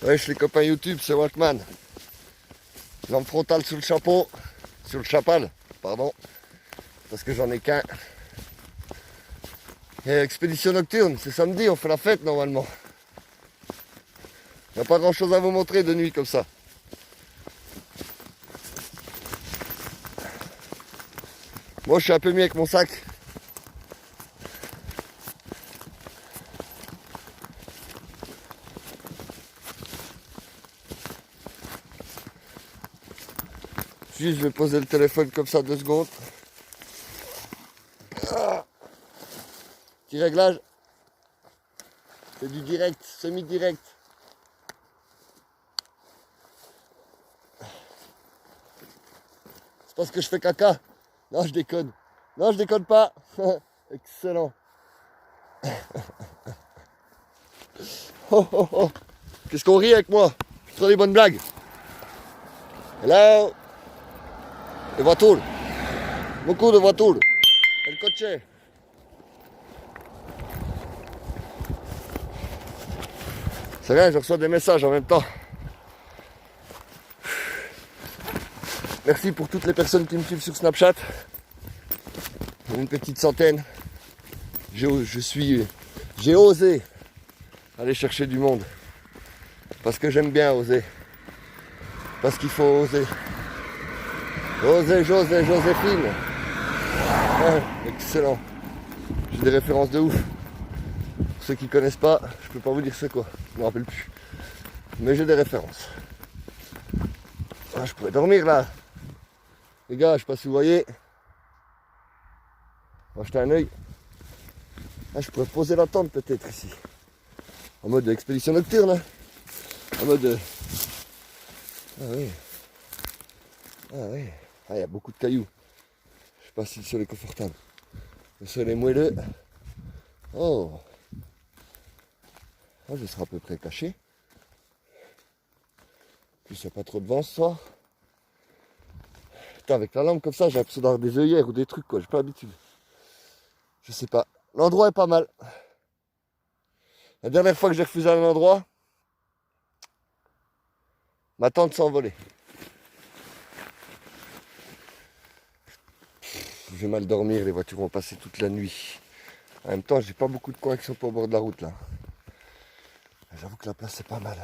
Wesh les copains YouTube, c'est Walkman. Lampe frontale sur le chapeau, sur le chapal, pardon, parce que j'en ai qu'un. Et expédition nocturne, c'est samedi, on fait la fête normalement. Il n'y a pas grand chose à vous montrer de nuit comme ça. Moi je suis un peu mieux avec mon sac. Juste je vais poser le téléphone comme ça 2 secondes. Petit réglage. C'est du direct, semi-direct. C'est parce que je fais caca. Non, je déconne. Non, je déconne pas. Excellent. Oh, oh, oh. Qu'est-ce qu'on rit avec moi? Je fais des bonnes blagues. Hello. Les voitures. Beaucoup de voitures. El coche. C'est rien, je reçois des messages en même temps. Merci pour toutes les personnes qui me suivent sur Snapchat. Une petite centaine. J'ai osé aller chercher du monde. Parce que j'aime bien oser. Parce qu'il faut oser. Oser, Joséphine. Ah, excellent. J'ai des références de ouf. Pour ceux qui ne connaissent pas, je peux pas vous dire c'est quoi. Je me rappelle plus. Mais j'ai des références. Ah, je pourrais dormir là. Les gars, je sais pas si vous voyez. On va jeter un œil. Ah, je pourrais poser la tente peut-être ici. En mode expédition nocturne. Hein. En mode... Ah oui. Ah oui. Ah, il y a beaucoup de cailloux. Je sais pas si le sol est confortable. Le sol est moelleux. Oh. Ah, je serai à peu près caché. En plus, il n'y a pas trop de vent ce soir. Putain, avec la lampe comme ça, j'ai l'impression d'avoir des œillères ou des trucs, quoi. J'ai pas l'habitude. Je sais pas. L'endroit est pas mal. La dernière fois que j'ai refusé un endroit, ma tente s'est envolée. Je vais mal dormir, les voitures vont passer toute la nuit. En même temps, j'ai pas beaucoup de coins qui sont pas au bord de la route là. J'avoue que la place est pas mal.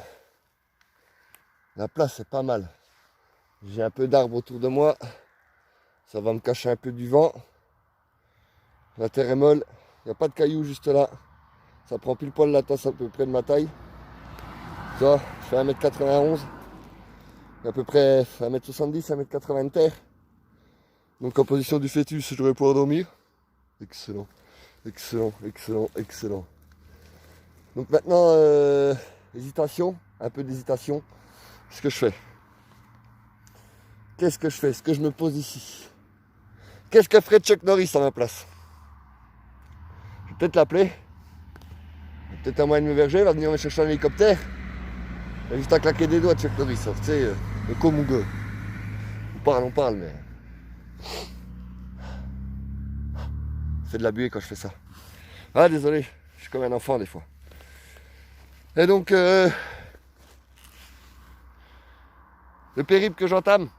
La place est pas mal. J'ai un peu d'arbres autour de moi. Ça va me cacher un peu du vent. La terre est molle. Il n'y a pas de cailloux juste là. Ça prend pile poil la tasse à peu près de ma taille. Ça, je fais 1m91. À peu près 1m70, 1m80 de terre. Donc en position du fœtus, je devrais pouvoir dormir. Excellent. Excellent, excellent, excellent. Donc maintenant, hésitation. Un peu d'hésitation. Qu'est-ce que je fais? Qu'est-ce que je fais? Est-ce que je me pose ici? Qu'est-ce que ferait Chuck Norris à ma place? Je vais peut-être l'appeler. Peut-être un moyen de me verger, il va venir me chercher un hélicoptère. Il a juste à claquer des doigts, Chuck Norris. Tu sais, le Komuga. On parle, mais... Je fais de la buée quand je fais ça. Ah, désolé, je suis comme un enfant des fois. Et donc, le périple que j'entame,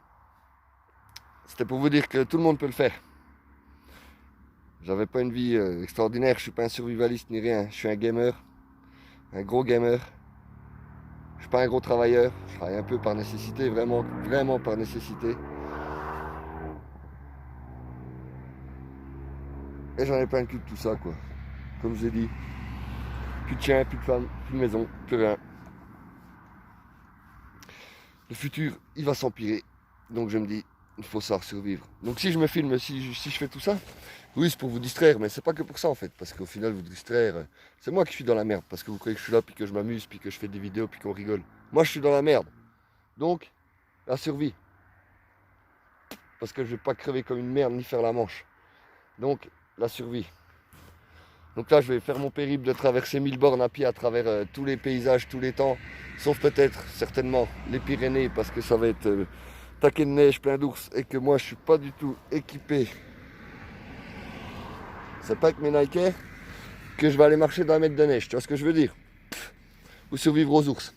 c'était pour vous dire que tout le monde peut le faire. J'avais pas une vie extraordinaire, je suis pas un survivaliste ni rien. Je suis un gamer, un gros gamer. Je suis pas un gros travailleur, je travaille un peu par nécessité, vraiment, vraiment par nécessité. Et j'en ai plein le cul de tout ça, quoi. Comme je vous ai dit, plus de chien, plus de femme, plus de maison, plus rien. Le futur, il va s'empirer. Donc je me dis, il faut savoir survivre. Donc si je me filme, si je fais tout ça, oui, c'est pour vous distraire, mais c'est pas que pour ça en fait. Parce qu'au final, vous distraire, c'est moi qui suis dans la merde. Parce que vous croyez que je suis là, puis que je m'amuse, puis que je fais des vidéos, puis qu'on rigole. Moi, je suis dans la merde. Donc, la survie. Parce que je vais pas crever comme une merde, ni faire la manche. Donc, la survie. Donc là, je vais faire mon périple de traverser 1000 bornes à pied à travers tous les paysages, tous les temps. Sauf peut-être, certainement, les Pyrénées, parce que ça va être taquet de neige, plein d'ours, et que moi, je suis pas du tout équipé. C'est pas avec mes Nike que je vais aller marcher dans un mètre de neige. Tu vois ce que je veux dire? Ou survivre aux ours.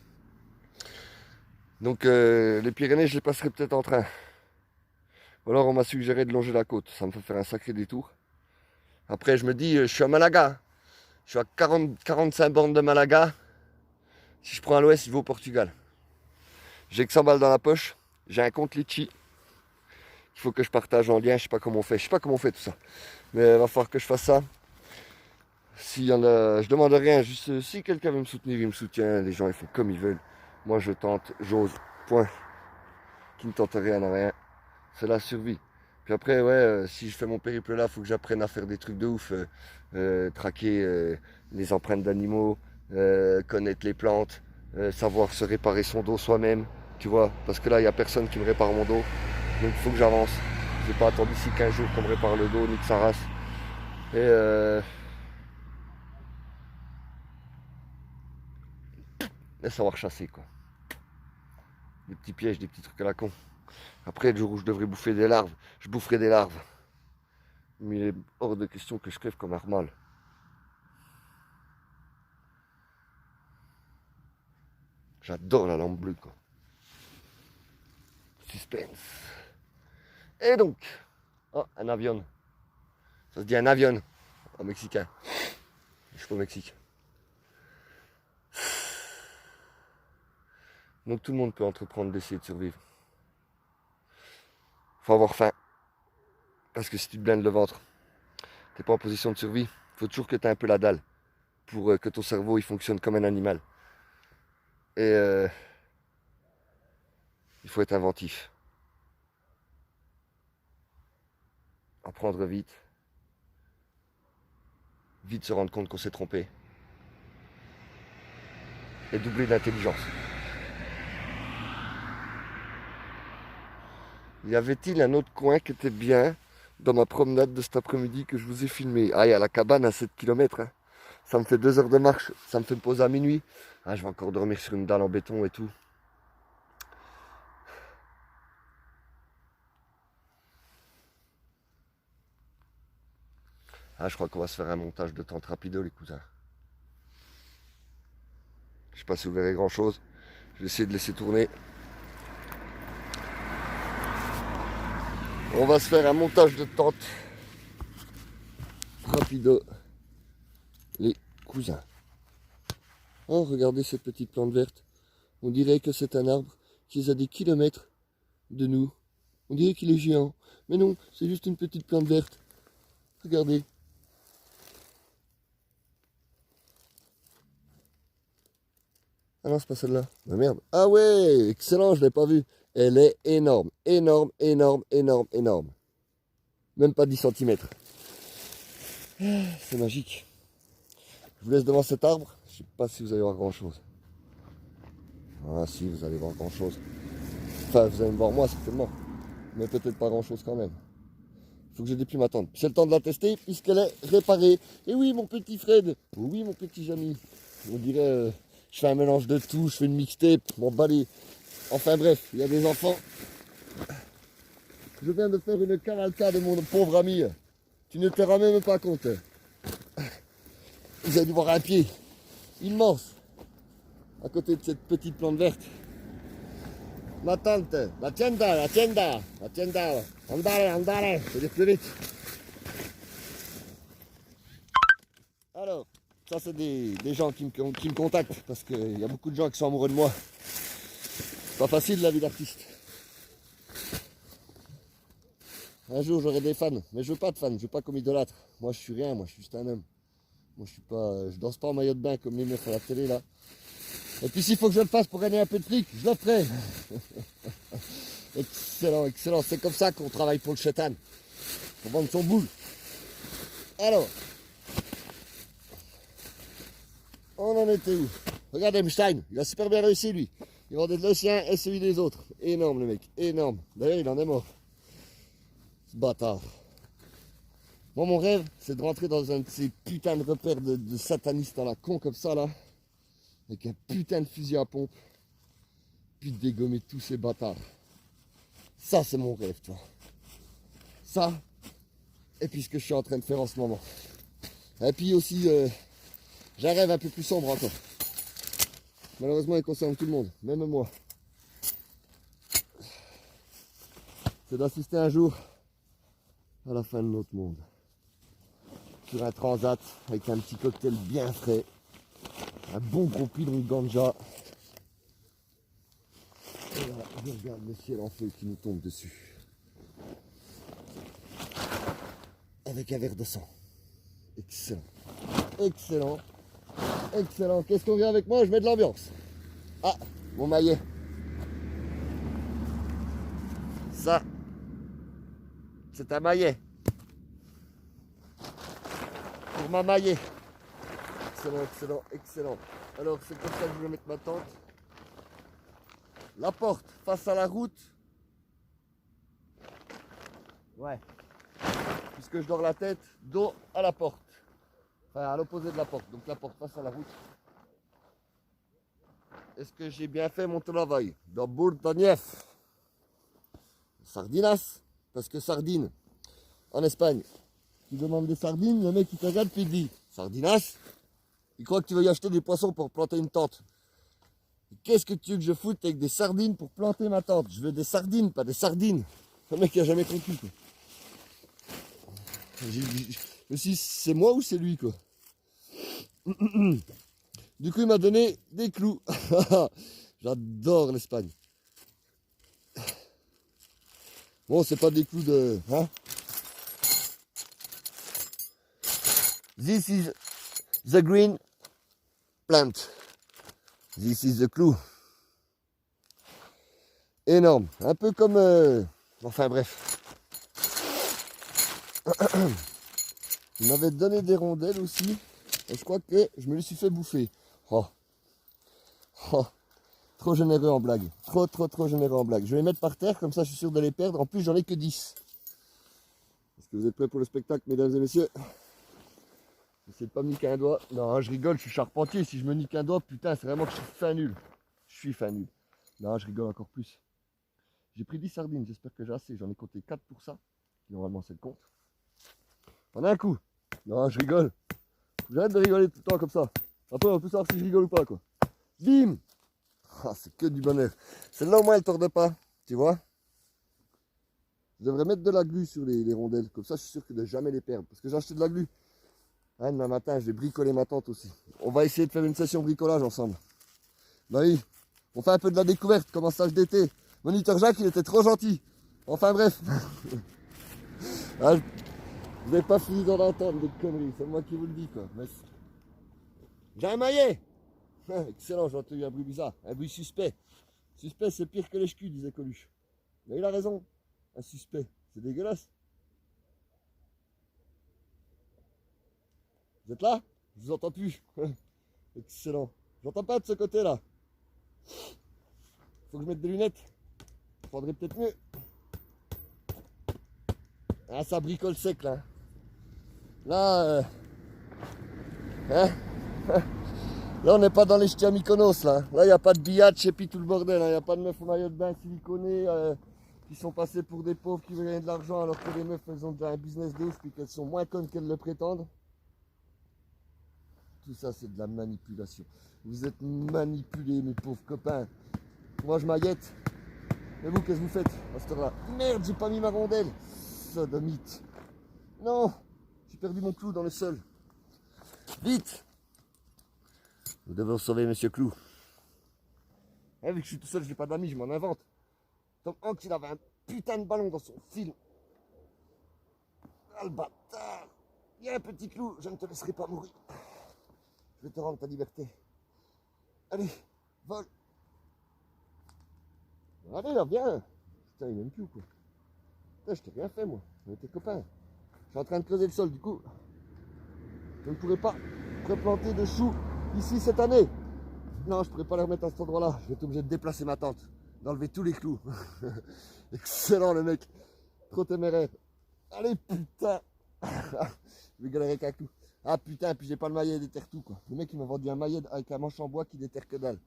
Donc les Pyrénées, je les passerai peut-être en train. Ou alors on m'a suggéré de longer la côte. Ça me fait faire un sacré détour. Après, je me dis, je suis à Malaga. Je suis à 45 bornes de Malaga. Si je prends à l'ouest, je vais au Portugal. J'ai que 100 balles dans la poche. J'ai un compte Litchi. Il faut que je partage en lien. Je sais pas comment on fait. Je sais pas comment on fait tout ça. Mais il va falloir que je fasse ça. S'il y en a, je demande rien. Juste si quelqu'un veut me soutenir, il me soutient. Les gens, ils font comme ils veulent. Moi, je tente, j'ose. Point. Qui ne tente rien n'a rien. C'est la survie. Puis après, ouais, si je fais mon périple là, il faut que j'apprenne à faire des trucs de ouf. Traquer les empreintes d'animaux, connaître les plantes, savoir se réparer son dos soi-même. Tu vois, parce que là, il n'y a personne qui me répare mon dos. Donc il faut que j'avance. Je vais pas attendre d'ici 15 jours qu'on me répare le dos, ni que ça race. Et savoir chasser, quoi. Des petits pièges, des petits trucs à la con. Après, le jour où je devrais bouffer des larves, je boufferai des larves. Mais il est hors de question que je crève comme un normal. J'adore la lampe bleue, quoi. Suspense. Et donc, oh, un avion. Ça se dit un avion en mexicain. Je suis pas au Mexique. Donc tout le monde peut entreprendre d'essayer de survivre. Faut avoir faim. Parce que si tu te blindes le ventre, t'es pas en position de survie. Faut toujours que tu aies un peu la dalle pour que ton cerveau il fonctionne comme un animal. Et il faut être inventif. Apprendre vite. Vite se rendre compte qu'on s'est trompé. Et doubler d'intelligence. Y avait-il un autre coin qui était bien dans ma promenade de cet après-midi que je vous ai filmé? Ah, il y a la cabane à 7 km. Hein. Ça me fait 2 heures de marche. Ça me fait me poser à minuit. Ah, je vais encore dormir sur une dalle en béton et tout. Ah, je crois qu'on va se faire un montage de tente rapido, les cousins. Je sais pas si vous verrez grand chose. Je vais essayer de laisser tourner. On va se faire un montage de tente rapido, les cousins. Oh, regardez cette petite plante verte. On dirait que c'est un arbre qui est à des kilomètres de nous. On dirait qu'il est géant. Mais non, c'est juste une petite plante verte. Regardez. Ah non, c'est pas celle-là. Ah merde. Ah ouais, excellent, je l'ai pas vue. Elle est énorme, énorme, énorme, énorme, énorme. Même pas 10 centimètres. C'est magique. Je vous laisse devant cet arbre. Je sais pas si vous allez voir grand chose. Ah si, vous allez voir grand chose. Enfin, vous allez me voir moi certainement. Mais peut-être pas grand chose quand même. Faut que je déplie ma tente. C'est le temps de la tester puisqu'elle est réparée. Et oui, mon petit Fred. Oui, mon petit Jamy. On dirait, je fais un mélange de tout. Je fais une mixtape. Mon balai. Enfin bref, il y a des enfants. Je viens de faire une cavalcade de mon pauvre ami. Tu ne te rends même pas compte. Vous allez dû voir un pied immense à côté de cette petite plante verte. Ma tante, la tienda, la tienda, la tienda. Andale, andale. Je vais dire plus vite. Alors, ça c'est des gens qui me contactent parce qu'il y a beaucoup de gens qui sont amoureux de moi. C'est pas facile la vie d'artiste. Un jour j'aurai des fans, mais je veux pas de fans, je veux pas comme idolâtre. Moi je suis rien, moi je suis juste un homme. Moi je suis pas, je danse pas en maillot de bain comme les meufs à la télé là. Et puis s'il faut que je le fasse pour gagner un peu de fric, je le ferai. Excellent, excellent. C'est comme ça qu'on travaille pour le chétan. Pour vendre son boule. Alors, on en était où? Regarde Einstein, il a super bien réussi lui. Il vendait le sien et celui des autres. Énorme le mec, énorme. D'ailleurs il en est mort. Ce bâtard. Moi mon rêve, c'est de rentrer dans un de ces putains de repères de satanistes à la con comme ça là. Avec un putain de fusil à pompe. Puis de dégommer tous ces bâtards. Ça c'est mon rêve, toi. Ça, et puis ce que je suis en train de faire en ce moment. Et puis aussi, j'ai un rêve un peu plus sombre encore. Malheureusement, il concerne tout le monde, même moi. c'est d'assister un jour à la fin de notre monde. Sur un transat avec un petit cocktail bien frais, un bon gros pilon de ganja. Et là, je regarde le ciel en feu qui nous tombe dessus. Avec un verre de sang. Excellent. Excellent. Excellent. Qu'est-ce qu'on vient avec moi? Je mets de l'ambiance. Ah, mon maillet. Ça, c'est un maillet. Pour ma maillet. Excellent, excellent, excellent. Alors, c'est comme ça que je vais mettre ma tente. La porte face à la route. Ouais. Puisque je dors la tête, dos à la porte. Enfin, à l'opposé de la porte. Donc la porte face à la route. Est-ce que j'ai bien fait mon travail? Dans Bourdagnef. Sardinas. Parce que sardine. En Espagne. Tu demandes des sardines, le mec il te regarde puis il dit Sardinas. Il croit que tu veux y acheter des poissons pour planter une tente. Qu'est-ce que tu veux que je foute avec des sardines pour planter ma tente? Je veux des sardines, pas des sardines. Le mec il a jamais compris quoi. Je me suis dit, c'est moi ou c'est lui quoi. Du coup il m'a donné des clous. J'adore l'Espagne. Bon, c'est pas des clous de... Hein? This is the green plant. This is the clou. Énorme. Un peu comme... Enfin bref. Il m'avait donné des rondelles aussi. Et je crois que je me les suis fait bouffer. Oh. Oh. Trop généreux en blague. Trop généreux en blague. Je vais les mettre par terre, comme ça je suis sûr de les perdre. En plus j'en ai que 10. Est-ce que vous êtes prêts pour le spectacle, mesdames et messieurs? J'essaie de pas me niquer un doigt. Non, je rigole, je suis charpentier. Si je me nique un doigt, putain, c'est vraiment que je suis fin nul. Je suis fin nul. Non, je rigole encore plus. J'ai pris 10 sardines, j'espère que j'ai assez. J'en ai compté 4 pour ça. Normalement, c'est le compte. En un coup. Non, je rigole. J'arrête de rigoler tout le temps comme ça. Après, on peut savoir si je rigole ou pas, quoi. Bim! Ah, c'est que du bonheur. Celle-là, au moins, elle tord pas. Tu vois? Je devrais mettre de la glu sur les rondelles. Comme ça, je suis sûr que de jamais les perdre. Parce que j'ai acheté de la glu. Hein, demain matin, je vais bricoler ma tente aussi. On va essayer de faire une session bricolage ensemble. Bah oui. On fait un peu de la découverte, comme un stage d'été. Moniteur Jacques, il était trop gentil. Enfin bref. Ah, vous n'avez pas fini d'en entendre des conneries. C'est moi qui vous le dis, quoi. Mais... J'ai un maillet. Excellent, j'ai entendu un bruit bizarre. Un bruit suspect. Suspect, c'est pire que les ch'culs, disait Coluche. Mais il a raison. Un suspect, c'est dégueulasse. Vous êtes là? Je vous entends plus. Excellent. J'entends pas de ce côté-là. Faut que je mette des lunettes. Je prendrais peut-être mieux. Ah, ça bricole sec là. Là, hein? Là, on n'est pas dans les ch'tis à Mykonos là. Là, il n'y a pas de billard et puis tout le bordel. Il n'y a pas de meufs au maillot de bain siliconées qui sont passées pour des pauvres qui veulent gagner de l'argent alors que les meufs elles ont déjà un business de ouf puis qu'elles sont moins connes qu'elles le prétendent. Tout ça, c'est de la manipulation. Vous êtes manipulés, mes pauvres copains. Moi, je m'aguette. Mais vous, qu'est-ce que vous faites à cette heure-là? Merde, j'ai pas mis ma rondelle. Sodomite. Non, j'ai perdu mon clou dans le sol. Vite! Vous devez sauver Monsieur Clou. Eh, vu que je suis tout seul, je n'ai pas d'amis, je m'en invente. Tom Hanks, il avait un putain de ballon dans son film. Ah, le bâtard! Il y a un petit clou, je ne te laisserai pas mourir. Je vais te rendre ta liberté. Allez, vole. Allez là, viens. Putain, il m'aime plus ou quoi? Putain, je t'ai rien fait moi. On était copains. Je suis en train de creuser le sol, du coup. Je ne pourrais pas replanter de choux ici cette année. Non, je ne pourrais pas les remettre à cet endroit-là. Je vais être obligé de déplacer ma tente. D'enlever tous les clous. Excellent le mec. Trop téméraire. Allez, putain. Je vais galérer avec un clou. Ah putain, puis j'ai pas le maillet déterre tout quoi. Le mec il m'a vendu un maillet avec un manche en bois qui déterre que dalle.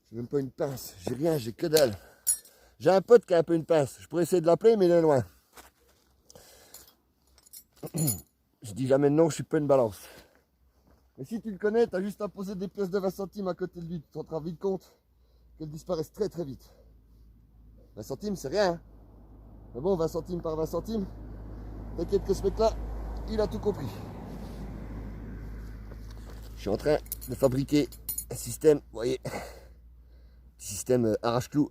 J'ai même pas une pince, j'ai rien, j'ai que dalle. J'ai un pote qui a un peu une pince. Je pourrais essayer de l'appeler mais il est loin. Je dis jamais non, je suis pas une balance. Et si tu le connais, t'as juste à poser des pièces de 20 centimes à côté de lui. Tu te rends vite compte qu'elles disparaissent très très vite. 20 centimes c'est rien. Hein. Mais bon, 20 centimes par 20 centimes, t'inquiète que ce mec-là, il a tout compris. Je suis en train de fabriquer un système, vous voyez, système arrache-clou.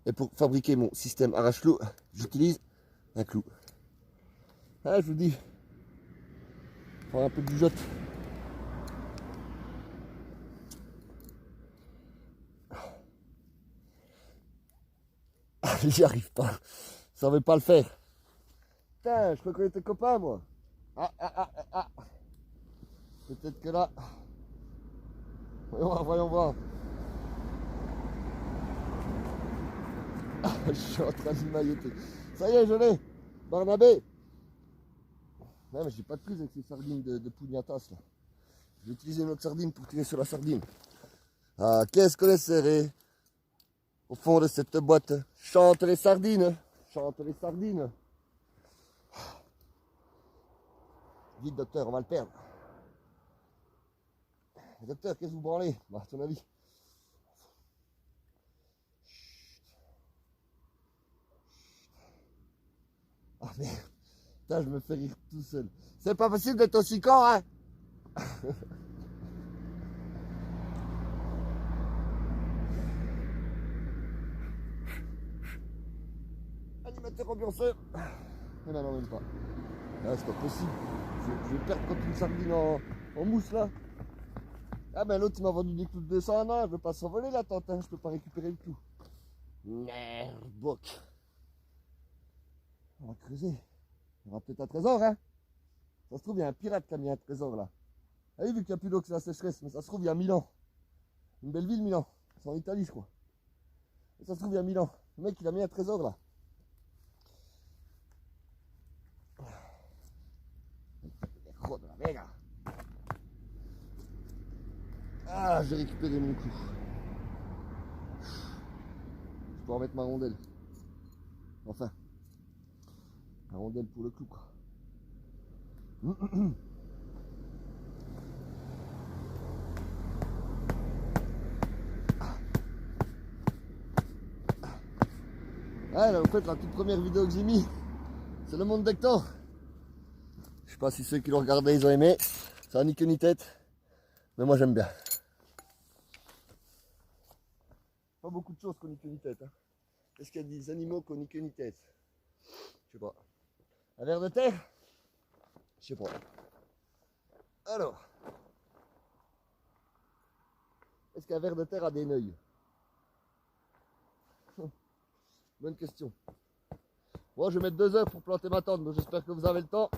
Et pour fabriquer mon système arrache-clou, j'utilise un clou. Ah, je vous dis, prends un peu de jugeote. J'y arrive pas. Ça veut pas le faire. Putain, je reconnais tes copains, moi. Ah. Peut-être que là. Voyons voir. Je suis en train de mailloter. Ça y est, je l'ai. Barnabé. Non, mais j'ai pas de prise avec ces sardines de Pugnatas là. Je vais utiliser une autre sardine pour tirer sur la sardine. Ah, qu'est-ce qu'on est serré au fond de cette boîte. Chante les sardines. Chante les sardines. Vite, docteur, on va le perdre. Docteur, qu'est-ce que vous branlez? Bah, à ton avis. Ah merde. Putain, je me fais rire tout seul. C'est pas possible d'être aussi con, hein? Animateur ambianceur. Mais non, même pas. Là, c'est pas possible. Je vais perdre contre une sardine en mousse, là. Ah ben l'autre il m'a vendu des clous de 200 ans, je veux pas s'envoler la tente, hein. Je peux pas récupérer le clou. Merde, boc. On va creuser. Il y aura peut-être un trésor, hein. Ça se trouve, il y a un pirate qui a mis un trésor là. Ah oui, vu qu'il n'y a plus d'eau que c'est la sécheresse, mais ça se trouve, il y a Milan. Une belle ville, Milan. C'est en Italie, je crois. Et ça se trouve, il y a Milan. Le mec, il a mis un trésor là. Ah, j'ai récupéré mon clou. Je peux remettre ma rondelle. Enfin, la rondelle pour le clou, quoi. Ouais, là, en fait, la toute première vidéo que j'ai mis, c'est le monde d'Hector. Je sais pas si ceux qui l'ont regardé, ils ont aimé. Ça a ni queue ni tête. Mais moi, j'aime bien. Pas beaucoup de choses qu'on n'y queue ni tête. Hein. Est-ce qu'il y a des animaux qu'on n'y queue ni tête? Je sais pas. Un ver de terre? Je sais pas. Alors. Est-ce qu'un ver de terre a des neuils? Bonne question. Moi, je vais mettre 2 heures pour planter ma tente, donc j'espère que vous avez le temps.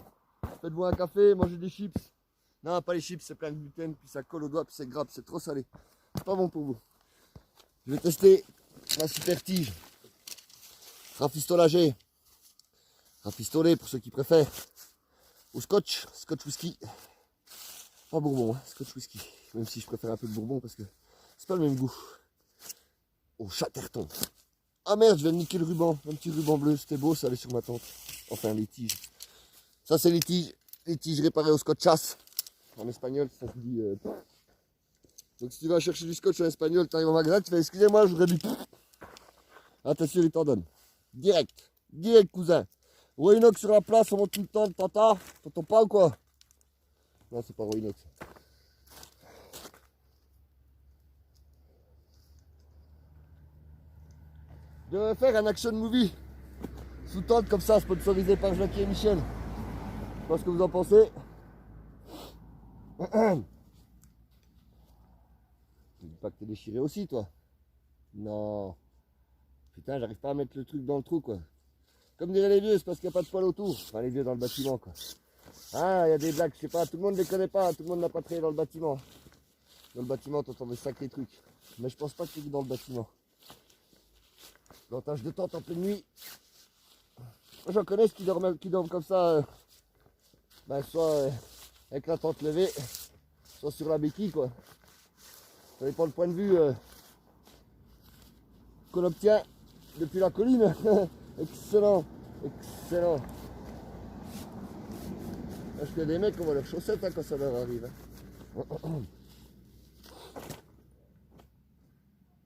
Faites-vous un café, mangez des chips. Non, pas les chips, c'est plein de gluten, puis ça colle aux doigts, puis c'est grave, c'est trop salé. C'est pas bon pour vous. Je vais tester ma super tige. Rafistolagé. Rafistolé pour ceux qui préfèrent. Au scotch, scotch whisky. Pas bourbon, hein, scotch whisky. Même si je préfère un peu de bourbon parce que c'est pas le même goût. Au Chatterton. Ah merde, je viens de niquer le ruban. Un petit ruban bleu, c'était beau, ça allait sur ma tente. Enfin, les tiges. Ça, c'est les tiges réparées au scotchasse. En espagnol, ça se dit. Donc, si tu vas chercher du scotch en espagnol, tu arrives au magasin, tu fais excusez-moi, je voudrais du. Attention, il t'en donne. Direct. Direct, cousin. Roinox sur la place, on monte tout le temps, tata. T'entends pas ou quoi? Non, c'est pas Roinox. Je vais faire un action movie sous tente comme ça, sponsorisé par Jackie et Michel. Je sais pas ce que vous en pensez. Tu dis pas que t'es déchiré aussi, toi? Non. Putain, j'arrive pas à mettre le truc dans le trou, quoi. Comme diraient les vieux, c'est parce qu'il n'y a pas de poil autour. Enfin, les vieux dans le bâtiment, quoi. Ah, il y a des blagues, je sais pas, tout le monde les connaît pas, tout le monde n'a pas travaillé dans le bâtiment. Dans le bâtiment, t'entends des sacrés trucs. Mais je pense pas que c'est dans le bâtiment. Plantage de tente en pleine nuit. Moi, j'en connais qui dorment comme ça, soit avec la tente levée, soit sur la béquille, quoi. Ça dépend le point de vue qu'on obtient depuis la colline. Excellent, excellent. Parce qu'il y a des mecs qui ont leurs chaussettes hein, quand ça leur arrive. Hein.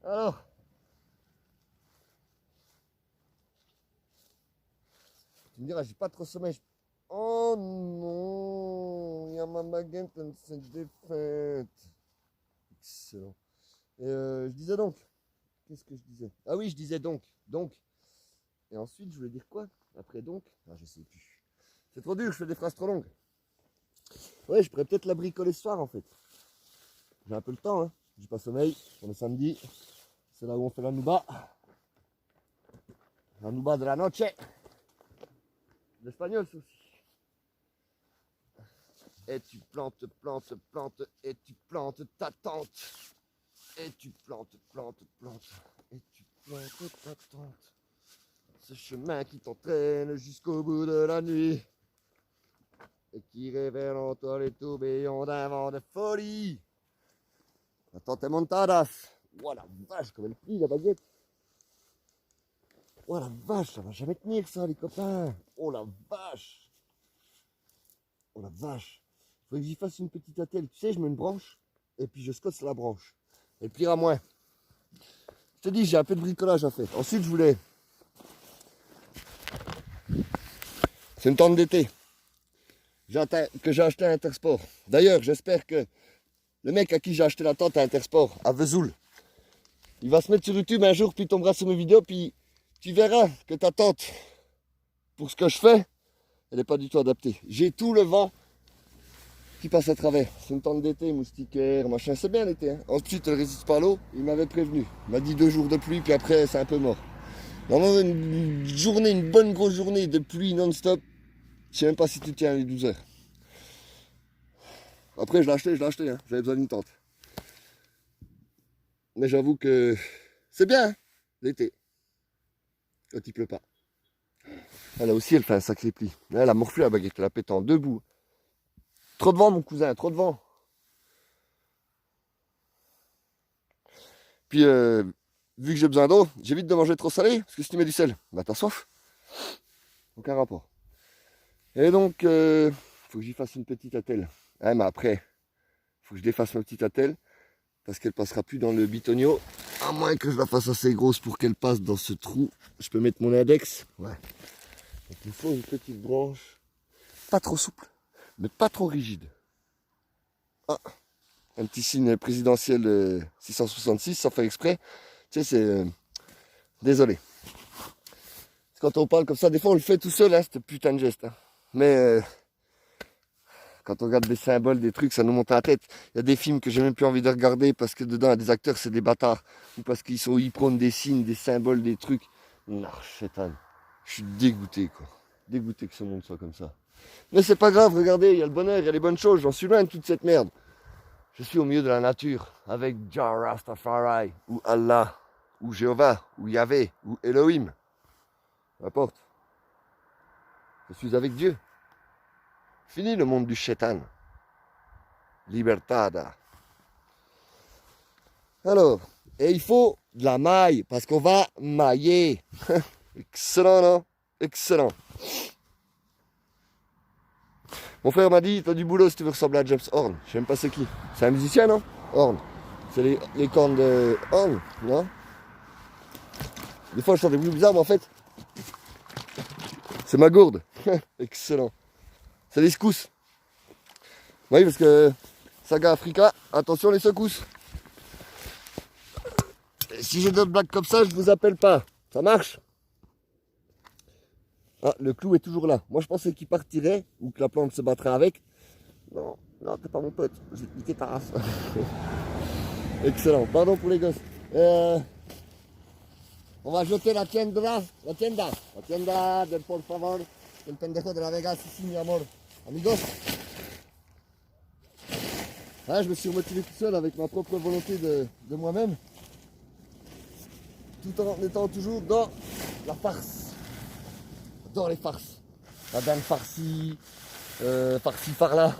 Alors, Tu me diras, j'ai pas trop sommeil. Oh non, il y a ma baguette, elle s'est défaite. Excellent. Et je disais donc, qu'est-ce que je disais? Ah oui, je disais donc. Et ensuite, je voulais dire quoi? Après donc, ah, je sais plus. C'est trop dur, je fais des phrases trop longues. Ouais, je pourrais peut-être la bricoler ce soir en fait. J'ai un peu le temps, hein. J'ai pas sommeil. On est samedi. C'est là où on fait la nouba. La nouba de la noche. L'espagnol, c'est aussi. Et tu plantes, et tu plantes ta tente. Et tu plantes, et tu plantes ta tente. Ce chemin qui t'entraîne jusqu'au bout de la nuit. Et qui révèle en toi les tourbillons d'un vent de folie. La tente est montadas. Oh la vache, comme elle plie la baguette. Oh la vache, ça va jamais tenir ça les copains. Oh la vache. Oh la vache. Faut que j'y fasse une petite attelle. Tu sais, je mets une branche et puis je scosse la branche. Elle pliera moins. Je te dis, j'ai un peu de bricolage à faire. Ensuite, je voulais... C'est une tente d'été que j'ai acheté à Intersport. D'ailleurs, j'espère que le mec à qui j'ai acheté la tente à Intersport, à Vesoul, il va se mettre sur YouTube un jour, puis il tombera sur mes vidéos, puis tu verras que ta tente, pour ce que je fais, elle n'est pas du tout adaptée. J'ai tout le vent qui passe à travers. C'est une tente d'été, moustiquaire, machin. C'est bien l'été. Hein. Ensuite, elle résiste pas à l'eau. Il m'avait prévenu. Il m'a dit 2 jours de pluie, puis après, c'est un peu mort. Normalement, une journée, une bonne grosse journée de pluie non-stop, je sais même pas si tu tiens les 12 heures. Après, je l'ai acheté. Hein. J'avais besoin d'une tente. Mais j'avoue que c'est bien, hein, l'été. Quand il pleut pas. Elle aussi, elle fait un sacré pli. Elle a morflé la baguette, elle a pété en 2 bouts. Trop de vent, mon cousin, trop de vent. Puis, vu que j'ai besoin d'eau, j'évite de manger trop salé, parce que si tu mets du sel, bah t'as soif. Aucun rapport. Et donc, faut que j'y fasse une petite attelle. Ouais, mais après, faut que je défasse ma petite attelle, parce qu'elle passera plus dans le bitonio. À moins que je la fasse assez grosse pour qu'elle passe dans ce trou. Je peux mettre mon index. Ouais. Donc il faut une petite branche. Pas trop souple, mais pas trop rigide. Ah, un petit signe présidentiel 666, sans faire exprès. Tu sais, c'est... désolé. Quand on parle comme ça, des fois on le fait tout seul, hein, ce putain de geste. Hein. Mais quand on regarde des symboles, des trucs, ça nous monte à la tête. Il y a des films que j'ai même plus envie de regarder parce que dedans, il y a des acteurs, c'est des bâtards. Ou parce ils prônent des signes, des symboles, des trucs. Non, chétane. Je suis dégoûté, quoi. Dégoûté que ce monde soit comme ça. Mais c'est pas grave, regardez, il y a le bonheur, il y a les bonnes choses. J'en suis loin de toute cette merde. Je suis au milieu de la nature, avec Jah Rastafari, ou Allah, ou Jéhovah, ou Yahvé, ou Elohim. Peu importe. Je suis avec Dieu. Fini le monde du chétan. Libertada. Alors, et il faut de la maille, parce qu'on va mailler. Excellent, non? Excellent. Mon frère m'a dit, t'as du boulot si tu veux ressembler à James Horn. Je sais même pas c'est qui. C'est un musicien, non? Horn. C'est les cornes de Horn, non? Des fois, je sens des bruits bizarres, mais en fait, c'est ma gourde. Excellent. C'est les secousses. Oui, parce que Saga Africa, attention les secousses. Et si j'ai d'autres blagues comme ça, je vous appelle pas. Ça marche? Ah, le clou est toujours là. Moi, je pensais qu'il partirait ou que la plante se battrait avec. Non, non, t'es pas mon pote. Je vais te niquer ta race. Excellent. Pardon pour les gosses. On va jeter la tienda del por favor, el pendejo de la Vega, ici, mi amor. Amigos. Ah, je me suis motivé tout seul avec ma propre volonté de moi-même. Tout en étant toujours dans la farce. Dans les farces. La dame farcie, farci par là.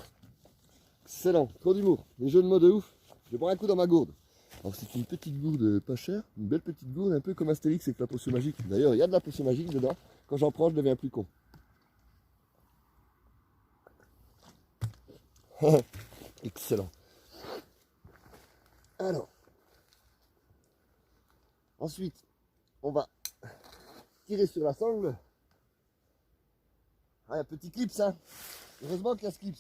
Excellent, trop d'humour. Les jeux de mots de ouf. Je vais boire un coup dans ma gourde. Alors c'est une petite gourde pas chère, une belle petite gourde, un peu comme Astérix avec la potion magique. D'ailleurs, il y a de la potion magique dedans. Quand j'en prends, je deviens plus con. Excellent. Alors, ensuite, on va tirer sur la sangle. Ah, il y a petit clips, hein. Heureusement qu'il y a ce clips.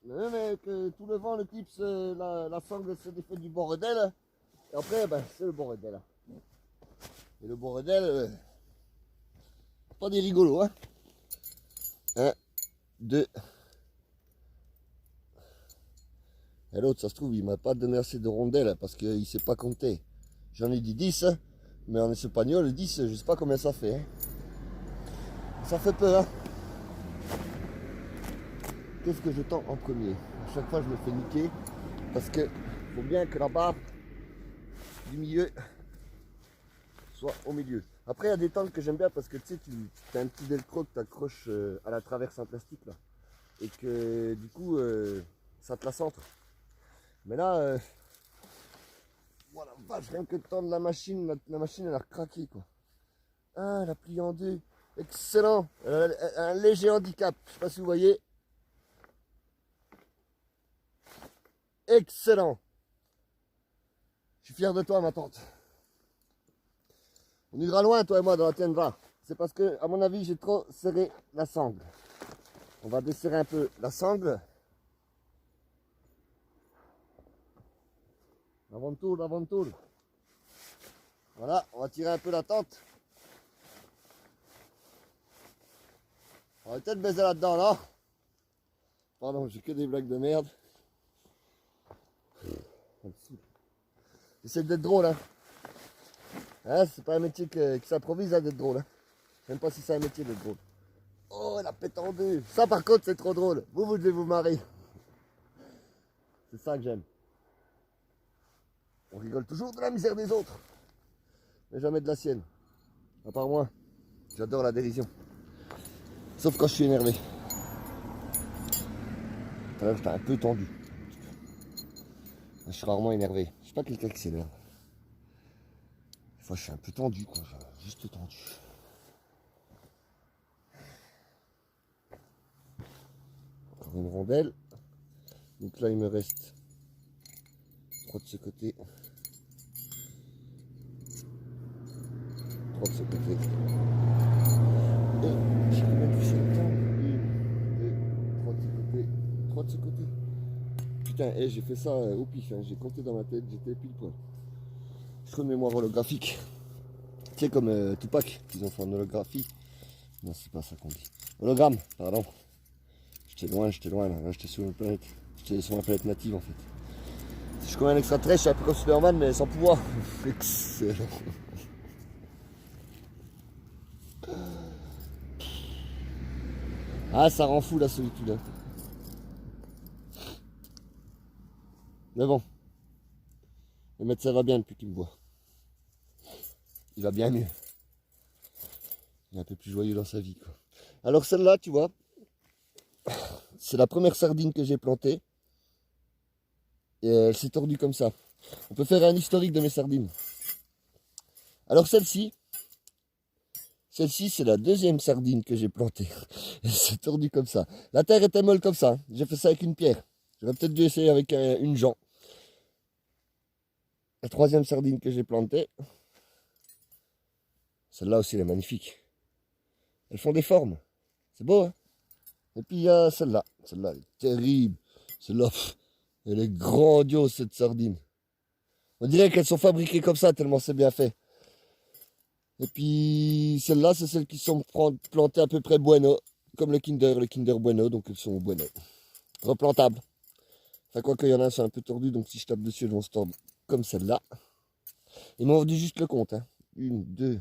Mais même que tout le vent, le clips, la sangle se défait du bordel. Et après, ben, c'est le bordel. Et le bordel, pas des rigolos, hein. 1, 2. Et l'autre, ça se trouve, il m'a pas donné assez de rondelles parce qu'il ne sait pas compter. J'en ai dit 10, mais en espagnol, 10, je sais pas combien ça fait. Hein. Ça fait peur. Hein. Qu'est-ce que je tends en premier? À chaque fois, je me fais niquer parce que faut bien que la barre du milieu soit au milieu. Après, il y a des tentes que j'aime bien parce que tu sais, tu as un petit velcro que tu accroches à la traverse en plastique là. Et que du coup, ça te la centre. Mais là, voilà, vache, rien que de tendre la machine elle a craqué quoi. Ah, elle a plié en deux. Excellent. Elle a un léger handicap. Je sais pas si vous voyez. Excellent. Je suis fier de toi, ma tante. On ira loin, toi et moi, dans la tiendra. C'est parce que, à mon avis, j'ai trop serré la sangle. On va desserrer un peu la sangle. Avant de tour, avant de tour. Voilà, on va tirer un peu la tente. On va peut-être baiser là-dedans, là. Pardon, j'ai que des blagues de merde. J'essaie d'être drôle, hein. Hein, c'est pas un métier qui s'improvise hein, d'être drôle. Hein. Je sais même pas si c'est un métier d'être drôle. Oh, la pète en deux. Ça, par contre, c'est trop drôle. Vous devez vous marrer. C'est ça que j'aime. On rigole toujours de la misère des autres. Mais jamais de la sienne. À part moi, j'adore la dérision. Sauf quand je suis énervé. Tout à l'heure, j'étais un peu tendu. Je suis rarement énervé. Je suis pas quelqu'un qui s'énerve. Des fois, je suis un peu tendu, quoi. Juste tendu. Encore une rondelle. Donc là, il me reste 3 de ce côté. 3 de ce côté. Et j'ai combien de ficelles de temps 1, 2, 3 de ce côté. 3 de ce côté. Putain, j'ai fait ça au pif. Hein. J'ai compté dans ma tête, j'étais pile poil. Trop de mémoire holographique. Tu sais, comme Tupac, qu'ils ont fait en holographie. Non, c'est pas ça qu'on dit. Hologramme, pardon. J'étais loin là. Là, j'étais sur une planète. J'étais sur ma planète native en fait. Je suis comme un extraterrestre, je suis un peu comme Superman, mais sans pouvoir. Excellent. Ah, ça rend fou la solitude. Hein. Mais bon. Le médecin va bien depuis qu'il me voit. Il va bien mieux. Il est un peu plus joyeux dans sa vie, quoi. Alors celle-là, tu vois, c'est la première sardine que j'ai plantée. Et elle s'est tordue comme ça. On peut faire un historique de mes sardines. Alors celle-ci, c'est la deuxième sardine que j'ai plantée. Elle s'est tordue comme ça. La terre était molle comme ça. J'ai fait ça avec une pierre. J'aurais peut-être dû essayer avec une jonc. La troisième sardine que j'ai plantée, celle-là aussi elle est magnifique. Elles font des formes. C'est beau, hein? Et puis il y a celle-là. Celle-là, elle est terrible. Celle-là, elle est grandiose cette sardine. On dirait qu'elles sont fabriquées comme ça tellement c'est bien fait. Et puis celles-là, c'est celles qui sont plantées à peu près bueno, comme le Kinder Bueno, donc elles sont bueno. Replantables. Enfin, quoi qu'il y en a, c'est un peu tordu, donc si je tape dessus, elles vont se tordre comme celle-là. Ils m'ont rendu juste le compte. Hein. 1, 2,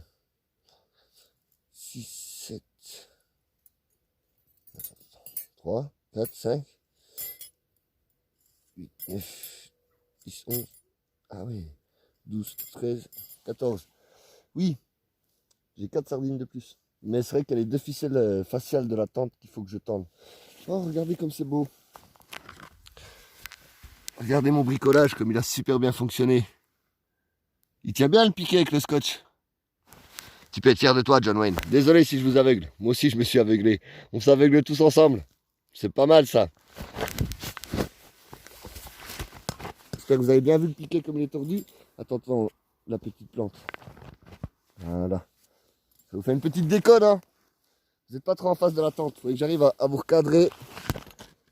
6, 7, 3, 4, 5, 8, 9, 10, 11. Ah oui, 12, 13, 14. Oui, j'ai 4 sardines de plus. Mais c'est vrai qu'il y a les 2 ficelles faciales de la tente qu'il faut que je tende. Oh, regardez comme c'est beau. Regardez mon bricolage, comme il a super bien fonctionné. Il tient bien le piqué avec le scotch. Tu peux être fier de toi, John Wayne. Désolé si je vous aveugle. Moi aussi, je me suis aveuglé. On s'aveugle tous ensemble. C'est pas mal, ça. J'espère que vous avez bien vu le piqué comme il est tordu. Attends, la petite plante. Voilà. Ça vous fait une petite déconne, hein. Vous n'êtes pas trop en face de la tente. Il faut que j'arrive à vous recadrer.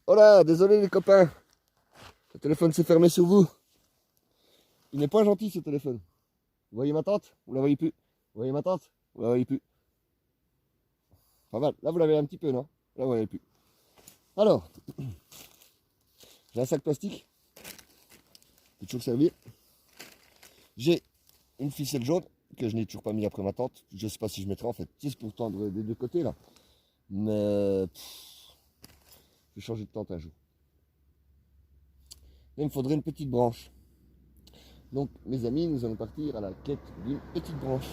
Oh là, désolé les copains. Le téléphone s'est fermé sur vous. Il n'est pas gentil ce téléphone. Vous voyez ma tante? Vous la voyez plus? Vous voyez ma tante? Vous la voyez plus? Pas mal. Là vous l'avez un petit peu, non? Là vous l'avez plus. Alors, j'ai un sac plastique. Peut toujours servir. J'ai une ficelle jaune que je n'ai toujours pas mis après ma tente. Je ne sais pas si je mettrai en fait. C'est pour tendre des deux côtés là. Mais je vais changer de tente un jour. Il me faudrait une petite branche. Donc mes amis, nous allons partir à la quête d'une petite branche.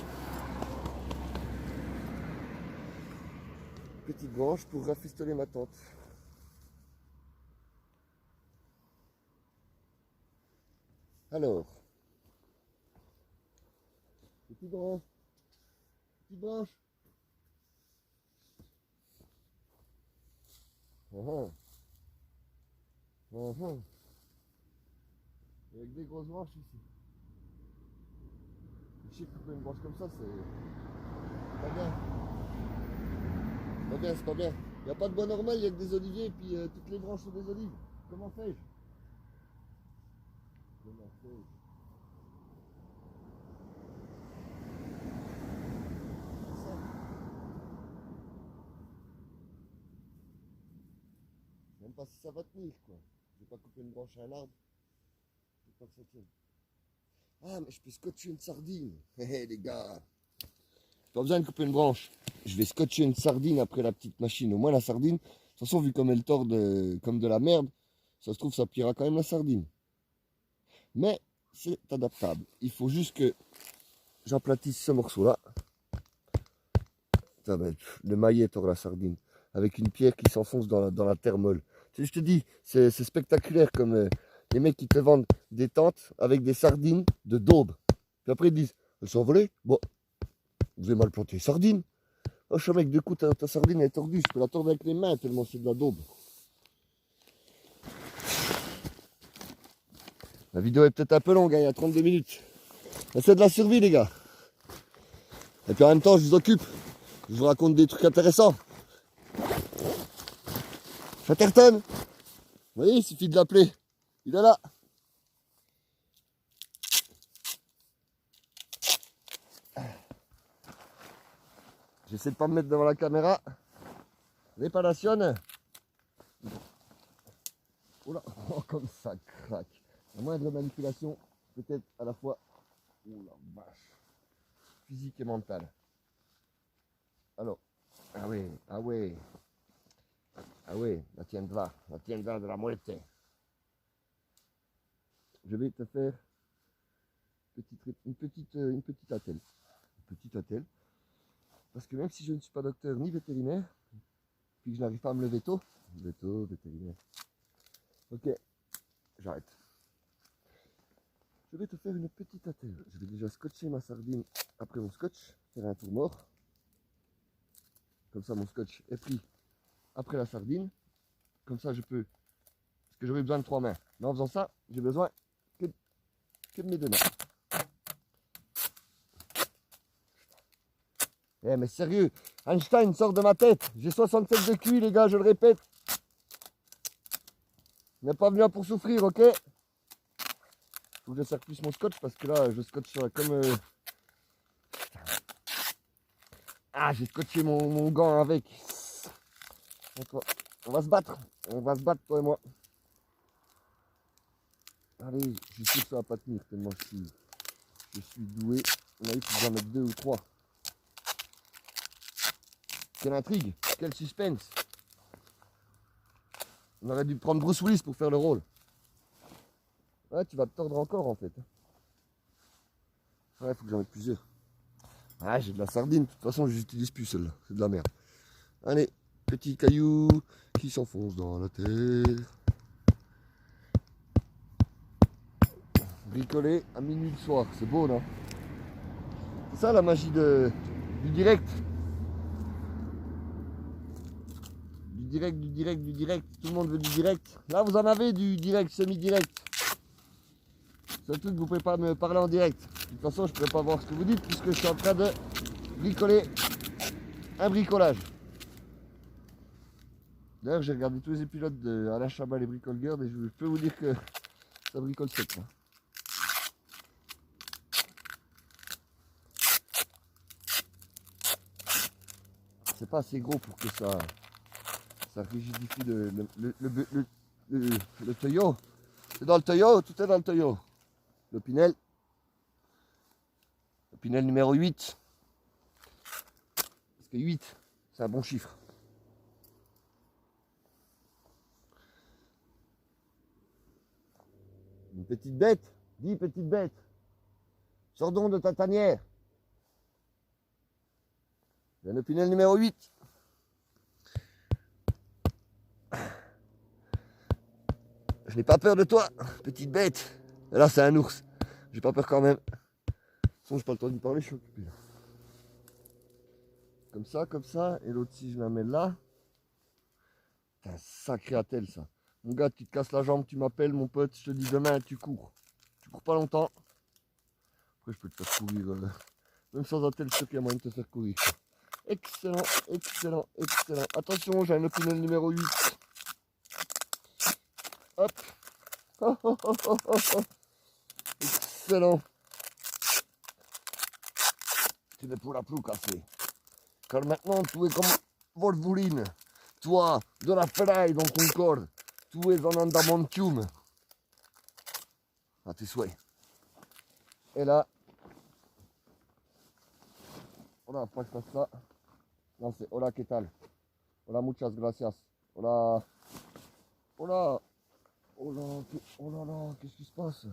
Petite branche pour rafistoler ma tente. Alors, petite branche. Petite branche. Avec des grosses branches ici. Je sais que couper une branche comme ça, c'est pas bien. C'est pas bien, c'est pas bien. Il n'y a pas de bois normal, il n'y a que des oliviers et puis toutes les branches sont des olives. Comment fais-je? Comment fais-je? C'est ça. Même pas si ça va tenir quoi. Je vais pas couper une branche à un arbre. Je veux pas que ça tienne. Ah mais je peux scotcher une sardine. Hé les gars. Pas besoin de couper une branche. Je vais scotcher une sardine après la petite machine. Au moins la sardine, de toute façon vu comme elle tord comme de la merde, ça se trouve ça pliera quand même la sardine. Mais c'est adaptable. Il faut juste que j'aplatisse ce morceau là. Le maillet tord la sardine. Avec une pierre qui s'enfonce dans la terre molle. Tu sais, je te dis, c'est spectaculaire comme les mecs qui te vendent des tentes avec des sardines de daube. Puis après ils disent, elles sont volées. Bon, vous avez mal planté les sardines. Oh, je suis mec, du coup ta sardine est tordue. Je peux la tordre avec les mains tellement c'est de la daube. La vidéo est peut-être un peu longue, hein, il y a 32 minutes. Mais c'est de la survie les gars. Et puis en même temps je vous occupe. Je vous raconte des trucs intéressants. Chatterton, vous voyez, il suffit de l'appeler. Il est là. J'essaie de pas me mettre devant la caméra. Réparation. Oula, oh, comme ça craque. La moindre manipulation peut être à la fois, oh la vache, physique et mentale. Alors, ah ouais, ah ouais, ah ouais, la tiendra de la muerte. Je vais te faire une petite attelle. Une petite attelle. Parce que même si je ne suis pas docteur ni vétérinaire, puis que je n'arrive pas à me lever tôt, vétérinaire. Ok, j'arrête. Je vais te faire une petite attelle. Je vais déjà scotcher ma sardine après mon scotch, faire un tour mort. Comme ça mon scotch est pris après la sardine. Comme ça je peux, parce que j'aurai besoin de 3 mains. Mais en faisant ça, j'ai besoin que de mes 2 mains. Eh mais sérieux, Einstein sort de ma tête. J'ai 67 de QI les gars, je le répète. On n'est pas venu là pour souffrir, ok? Faut que je serre plus mon scotch parce que là je scotche comme... Ah, j'ai scotché mon gant avec. Donc, on va se battre toi et moi. Allez, je suis sûr que ça va pas tenir tellement je suis doué. On a eu faut que j'en mette 2 ou 3. Quelle intrigue, quel suspense. On aurait dû prendre Bruce Willis pour faire le rôle. Ouais, tu vas te tordre encore en fait. Ouais, faut que j'en mette plusieurs. Ah, j'ai de la sardine, de toute façon, je n'utilise plus celle-là, c'est de la merde. Allez, petit caillou qui s'enfonce dans la terre. Bricolé à minuit le soir, c'est beau, non? C'est ça la magie du direct. Du direct. Tout le monde veut du direct. Là, vous en avez du direct, semi-direct. C'est un truc que vous ne pouvez pas me parler en direct. De toute façon, je ne pourrais pas voir ce que vous dites puisque je suis en train de bricoler un bricolage. D'ailleurs, j'ai regardé tous les épisodes de Alain Chabat, les Bricole Girls, et je peux vous dire que ça bricole sec. Là. C'est pas assez gros pour que ça rigidifie le tuyau. C'est dans le tuyau, tout est dans le tuyau. Le Pinel numéro 8. Parce que 8, c'est un bon chiffre. Une petite bête, dis petite bête, sors donc de ta tanière. Il y a le Pinel numéro 8. Je n'ai pas peur de toi, petite bête. Et là, c'est un ours. J'ai pas peur quand même. De toute façon, j'ai pas le temps d'y parler, je suis occupé. Comme ça. Et l'autre, si je la mets là. C'est un sacré attel, ça. Mon gars, tu te casses la jambe, tu m'appelles, mon pote, je te dis demain, tu cours. Tu cours pas longtemps. Après, je peux te faire courir. Même sans attel, je sais qu'il y a moyen de te faire courir. Excellent, excellent, excellent. Attention, j'ai un Opinel numéro 8. Hop. Oh, oh, oh, oh, oh, oh. Excellent. Tu n'es pour la plus cassée. Car maintenant, tu es comme Wolverine. Toi, de la ferraille dans ton corps. Tu es en adamantium. À tes souhaits. Et là, hola, pas que je fasse ça. Non, c'est hola, que tal? Hola, muchas gracias. Hola. Hola. Hola. Oh là là, qu'est-ce qui se passe?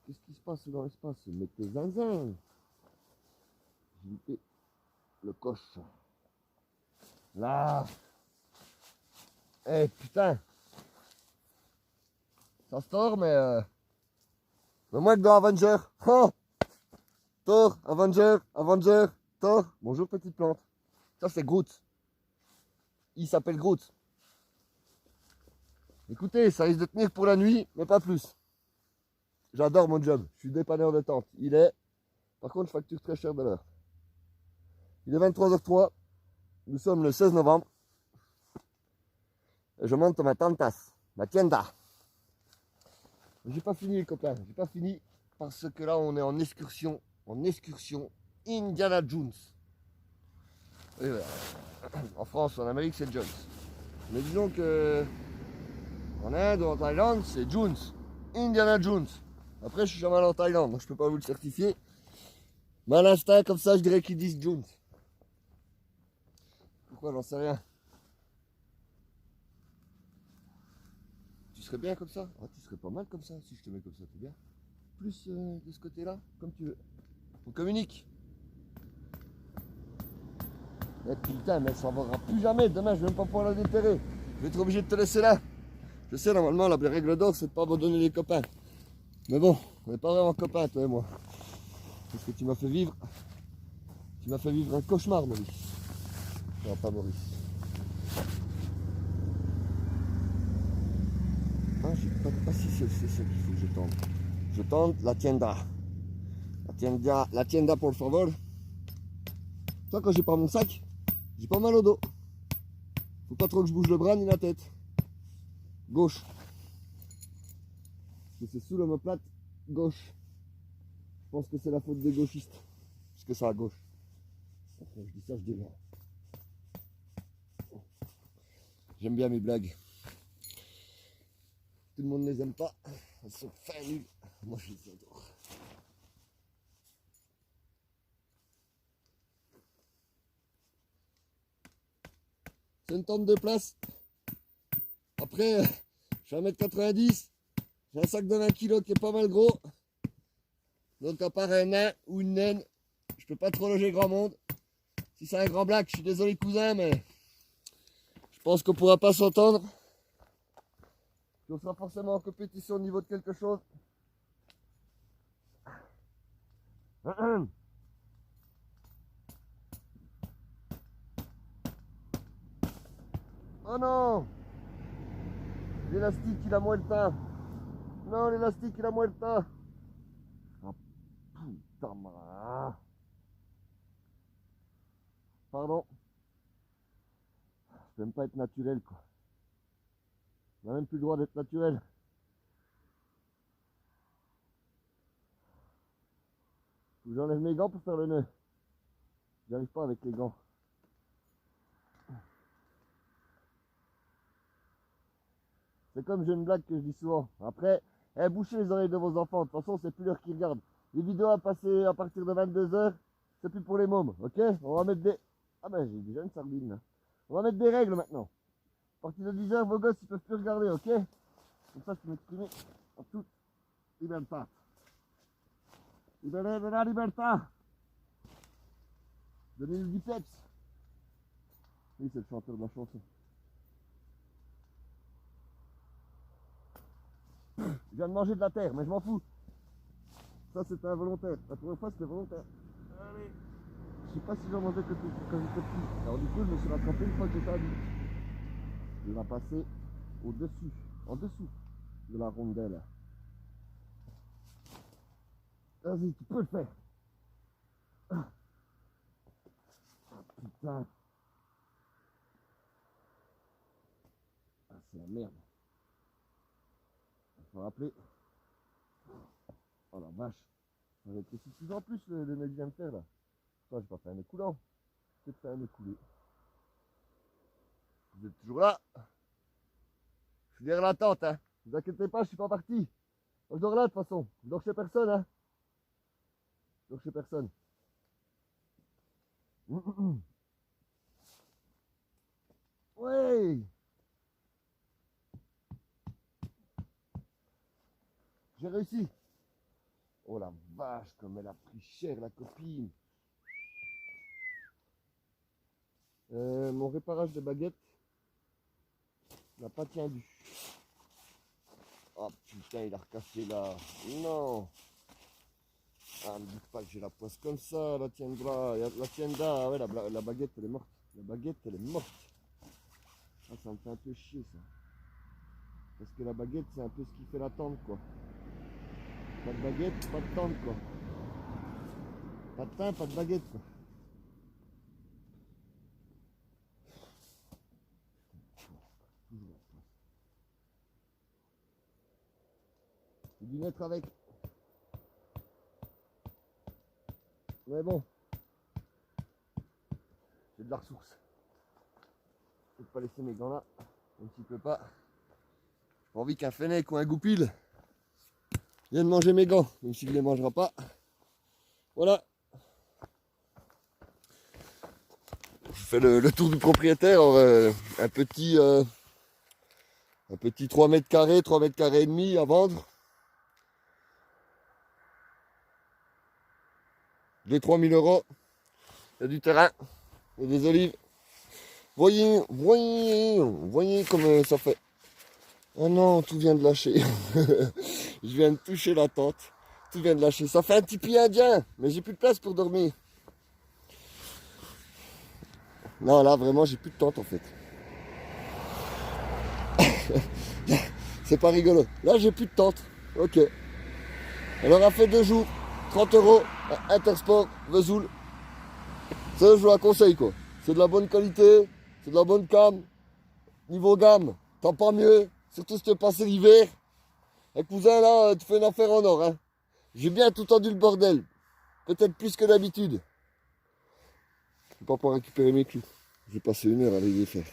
Qu'est-ce qui se passe dans l'espace? Mais tes zinzins. J'ai loupé le coche. Là. Eh putain. Ça se tord, mais moi que dans Avenger. Oh, Thor, Avenger, Thor. Bonjour petite plante. Ça c'est Groot. Il s'appelle Groot. Écoutez, ça risque de tenir pour la nuit, mais pas plus. J'adore mon job. Je suis dépanneur de tente. Par contre, je facture très cher de l'heure. Il est 23h03. Nous sommes le 16 novembre. Et je monte ma tantas, ma tienda. J'ai pas fini les copains. J'ai pas fini parce que là on est en excursion. Indiana Jones. Oui, voilà. En France, en Amérique, c'est Jones. Mais disons que en Inde ou en Thaïlande, c'est Jones. Indiana Jones. Après, je suis jamais allé en Thaïlande, donc je peux pas vous le certifier. Mais à l'instinct, comme ça, je dirais qu'ils disent Jones. Pourquoi, j'en sais rien. Tu serais bien comme ça? Ah, tu serais pas mal comme ça, si je te mets comme ça, t'es bien. Plus de ce côté-là, comme tu veux. On communique. Eh putain, mais ça ne va plus jamais. Demain, je vais même pas pouvoir la déterrer. Je vais être obligé de te laisser là. Je sais, normalement, la règle d'or, c'est de pas abandonner les copains. Mais bon, on n'est pas vraiment copains, toi et moi. Parce que tu m'as fait vivre. Tu m'as fait vivre un cauchemar, Maurice. Non, pas Maurice. Ah, j'ai pas. Ah, si, c'est ça qu'il faut que je tente. Je tente la tienda. La tienda, por favor. Toi, quand j'ai pas mon sac, j'ai pas mal au dos. Faut pas trop que je bouge le bras ni la tête. Gauche. Parce que c'est sous l'omoplate gauche. Je pense que c'est la faute des gauchistes. Parce que c'est à gauche. Après, je dis ça, je dis rien. J'aime bien mes blagues. Tout le monde ne les aime pas. Elles sont fin nulles. Moi, je les adore. C'est une tente de place. Après, je suis à 1m90. J'ai un sac de 20 kg qui est pas mal gros. Donc à part un nain ou une naine, je peux pas trop loger grand monde. Si c'est un grand black, je suis désolé cousin, mais je pense qu'on pourra pas s'entendre. On sera forcément en compétition au niveau de quelque chose. Oh non! L'élastique il a muerta. Non, l'élastique il a muerta. Oh putain, pardon. peut même pas être naturel, quoi. On n'a même plus le droit d'être naturel. Faut que j'enlève mes gants pour faire le nœud. J'arrive pas avec les gants. C'est comme j'ai une blague que je dis souvent. Après, bouchez les oreilles de vos enfants. De toute façon, c'est plus l'heure qui regarde. Les vidéos à passer à partir de 22h, c'est plus pour les mômes. Ok? On va mettre des... Ah ben, j'ai déjà une sardine là. On va mettre des règles maintenant. À partir de 10h, vos gosses, ils peuvent plus regarder, ok? Comme ça, je peux m'exprimer en toute liberté. Libérez de la liberté. Donnez-nous du peps. Oui, c'est le chanteur de la chanson. Je viens de manger de la terre, mais je m'en fous. Ça, c'était involontaire. La première fois, c'était volontaire. Allez. Je sais pas si j'en mangeais que quand j'étais petit. Alors du coup, je me suis rattrapé une fois que j'étais adulte. Il va passer au-dessus, en dessous de la rondelle. Vas-y, tu peux le faire. Ah, putain. Ah, c'est la merde. Il faut rappeler. Oh la vache. Ça rétrécit de plus en plus le nez que je viens de faire là. Putain, j'ai pas fait un nez coulant. J'ai peut-être fait un nez coulé. Vous êtes toujours là? Je suis derrière la tente, hein. Ne vous inquiétez pas, je suis pas parti. Je dors là de toute façon. Je dors chez personne, hein. Je dors chez personne. Ouais. J'ai réussi. Oh la vache, comme elle a pris cher la copine. Mon réparage de baguette n'a pas tenu. Oh putain, il a recassé là. Non. Ah, ne dites pas que j'ai la poisse comme ça, la tiendra. La tiendra, ouais, la baguette elle est morte. La baguette elle est morte. Ah, ça me fait un peu chier ça. Parce que la baguette c'est un peu ce qui fait la tente quoi. Pas de baguette, pas de tente quoi. Pas de pain, pas de baguette quoi. J'ai dû mettre avec. Mais bon. J'ai de la ressource. Je peux pas laisser mes gants là. Même s'il peut pas. J'ai pas envie qu'un fennec ou un goupil vienne manger mes gants. Même s'il ne les mangera pas. Voilà. Je fais le tour du propriétaire. Un petit 3 mètres carrés, 3 mètres carrés et demi à vendre. J'ai 3000 €. Il y a du terrain. Il y a des olives. Voyez comme ça fait. Oh non, tout vient de lâcher. Je viens de toucher la tente. Tout vient de lâcher. Ça fait un tipi indien. Mais j'ai plus de place pour dormir. Non, là, vraiment, j'ai plus de tente en fait. C'est pas rigolo. Là, j'ai plus de tente. Ok. Elle aura fait 2 jours. 30 €. Intersport, Vesoul. Ça, je vous la conseille quoi. C'est de la bonne qualité. C'est de la bonne cam. Niveau gamme, t'as pas mieux. Surtout si tu es passé l'hiver. Un cousin là, tu fais une affaire en or. Hein. J'ai bien tout tendu le bordel. Peut-être plus que d'habitude. Je vais pas pouvoir récupérer mes clous. J'ai passé 1 heure à les faire.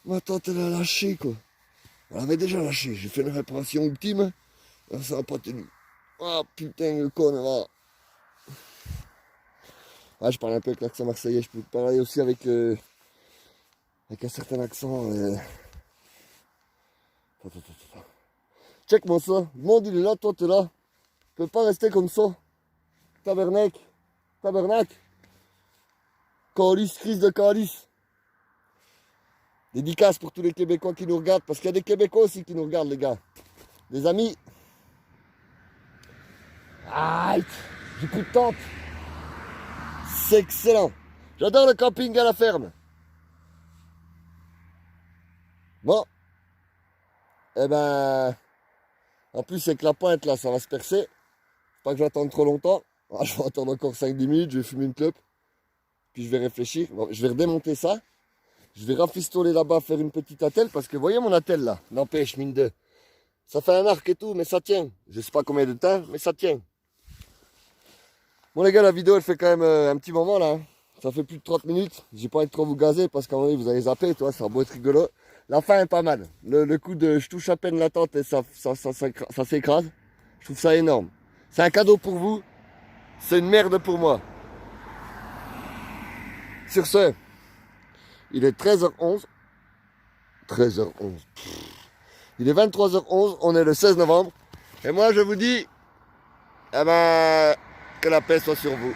Ma tante elle a lâché quoi. Elle avait déjà lâché. J'ai fait une réparation ultime. Là, ça n'a pas tenu. Ah putain le con là. Ah, je parle un peu avec l'accent marseillais. Je peux parler aussi avec un certain accent. Check-moi ça. Le monde il est là, toi t'es là. Tu peux pas rester comme ça. Tabernacle. Tabernacle. Calice, crise de calice. Dédicace pour tous les Québécois qui nous regardent. Parce qu'il y a des Québécois aussi qui nous regardent, les gars. Des amis. Aïe. J'ai plus de tente. C'est excellent. J'adore le camping à la ferme. Bon. Eh ben. En plus, avec la pointe, là, ça va se percer. Pas que j'attende trop longtemps. Ah, je vais attendre encore 5-10 minutes. Je vais fumer une clope. Puis je vais réfléchir. Bon, je vais redémonter ça. Je vais rafistoler là-bas, faire une petite attelle, parce que vous voyez mon attelle là, n'empêche, mine de. Ça fait un arc et tout, mais ça tient. Je sais pas combien de temps, mais ça tient. Bon les gars, la vidéo elle fait quand même un petit moment là. Ça fait plus de 30 minutes. J'ai pas envie de trop vous gazer parce qu'à un moment donné vous allez zapper, toi, ça va beau être rigolo. La fin est pas mal. Le coup de je touche à peine la tente et ça s'écrase. Je trouve ça énorme. C'est un cadeau pour vous. C'est une merde pour moi. Sur ce, il est 13h11. 13h11. Il est 23h11. On est le 16 novembre. Et moi je vous dis, eh ben, que la paix soit sur vous.